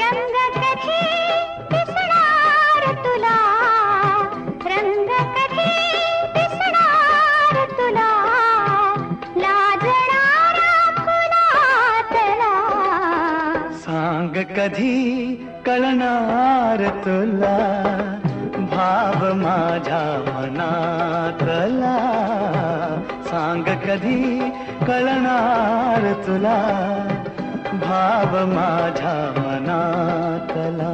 रंग कधी दिसणार तुला, रंग कधी दिसणार तुला, लाजणारा फुलातला. सांग कधी कळणार तुला, भाव माझ्या मनातला. सांग कधी कळणार तुला, भाव माझ्या मनातला.